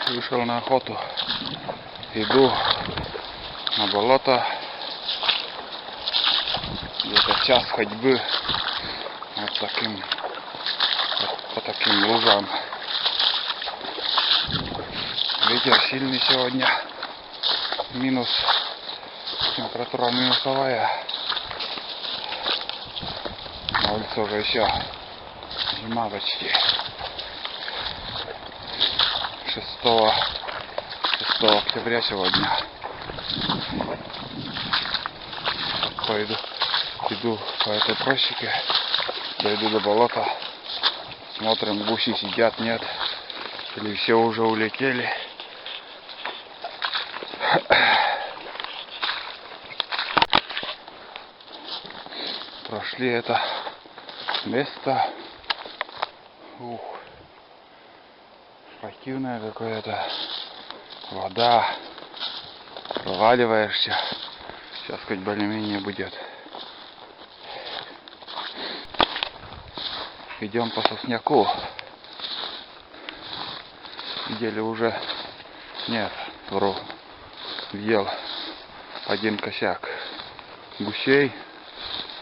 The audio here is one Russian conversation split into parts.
Вышел на охоту. Иду на болото. Где-то час ходьбы по таким лужам. Ветер сильный сегодня. Температура минусовая. На улице уже еще зима почти. 6 октября сегодня. Иду по этой просеке, дойду до болота, смотрим, гуси сидят, нет, или все уже улетели. Прошли это место. Противное какое-то. Вода. Проваливаешься. Сейчас хоть более-менее будет. Идем по сосняку. Видели уже. Нет, вру. Въел один косяк гусей.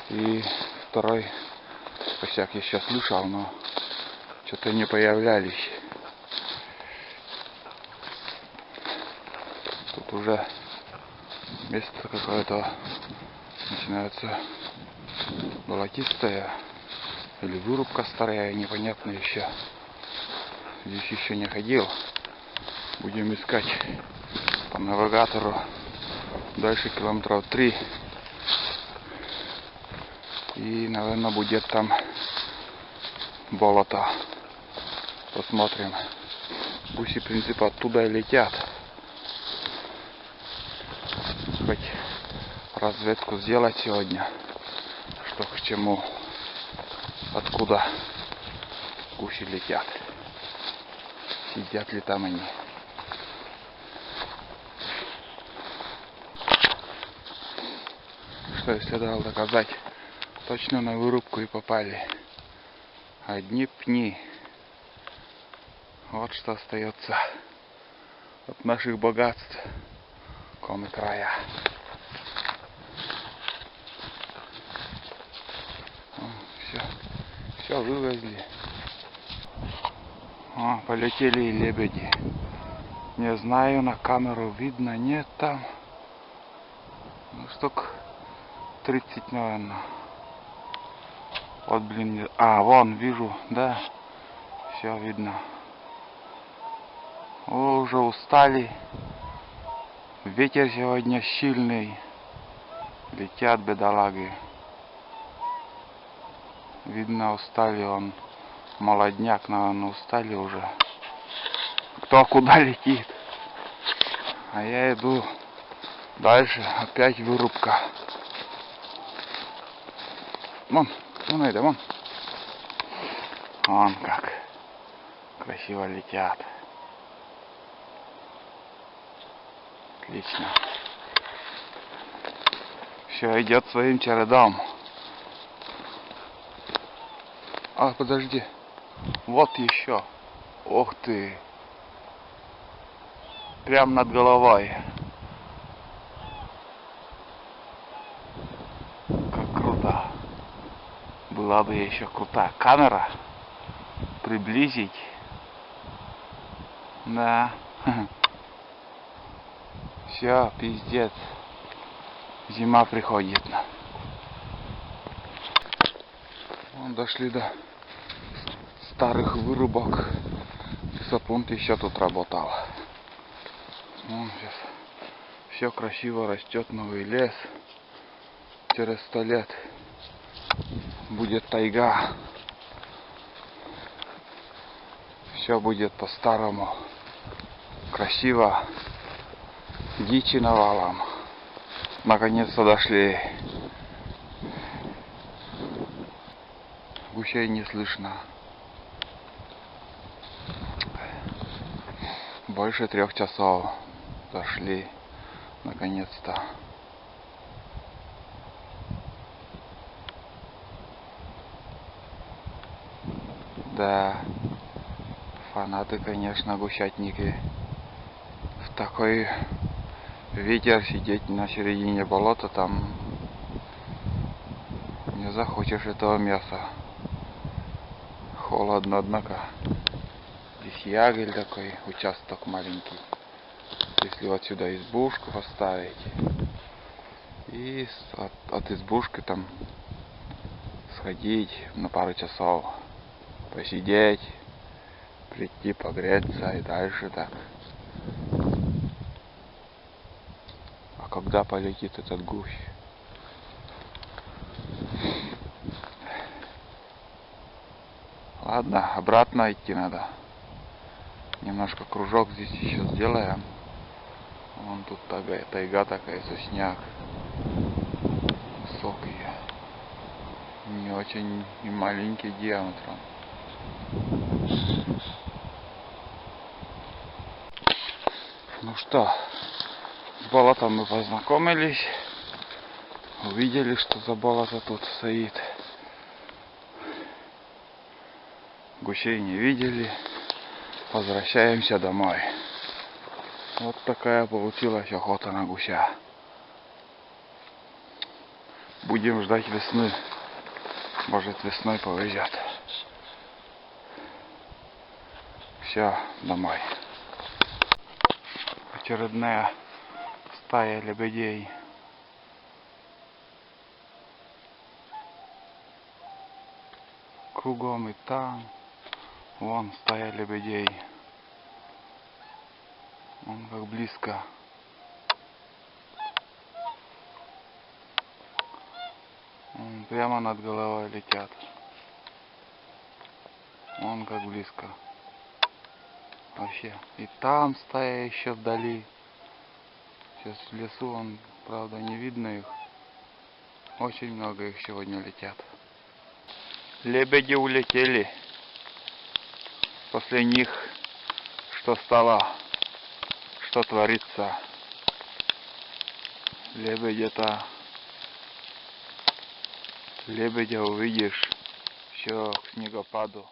И второй косяк я сейчас слышал, но что-то не появлялись. Тут уже место какое-то начинается болотистое. Или вырубка старая, непонятно еще. Здесь еще не ходил. Будем искать по навигатору. Дальше километров 3. И, наверное, будет там болото. Посмотрим. Гуси, в принципе, оттуда и летят. Хоть разведку сделать сегодня. Что к чему. Откуда гуси летят. Сидят ли там они. Что я следовало доказать. Точно на вырубку и попали. Одни пни. Вот что остается от наших богатств, кроме края. Все вывезли. Полетели и лебеди. Не знаю, на камеру видно, нет там. Штук 30, наверное. Вот, блин, вон, вижу, да, все видно. Уже устали. Ветер сегодня сильный. Летят бедолаги. Видно, устали, он молодняк, наверное, устали уже. Кто куда летит. А я иду дальше, опять вырубка. Вон это, вон. Вон как красиво летят. Отлично. Все идет своим чередом. Подожди. Вот еще. Ух ты. Прям над головой. Как круто. Была бы еще крутая камера. Приблизить. Да. Все, пиздец. Зима приходит. Вон дошли до старых вырубок. Сапунт еще тут работал. Вон сейчас все красиво растет, новый лес. Через 100 лет будет тайга. Все будет по-старому. Красиво. Дичи навалом. Наконец-то дошли. Гусей не слышно. Больше 3 часов дошли. Наконец-то. Да. Фанаты, конечно, гусятники. такой ветер, сидеть на середине болота, там не захочешь этого мяса. Холодно, однако. Здесь ягель такой, участок маленький. Если вот сюда избушку поставить, и от избушки там сходить на пару часов, посидеть, прийти погреться и дальше так. А когда полетит этот гусь? Ладно, обратно идти надо. Немножко кружок здесь еще сделаем. Вон тут тайга такая, сосняк. Высокие. Не очень и маленький диаметром. Ну что, с болотом мы познакомились. Увидели, что за болото тут стоит. Гусей не видели. Возвращаемся домой. Вот такая получилась охота на гуся. Будем ждать весны. Может, весной повезет. Все, домой. Очередная стая лебедей. Кругом и там. Вон стая лебедей. Вон как близко. Вон прямо над головой летят. Вон как близко. Вообще. И там стая еще вдали. Сейчас в лесу, вон, правда, не видно их. Очень много их сегодня летят. Лебеди улетели. После них что стало, что творится. Лебедя увидишь, все к снегопаду.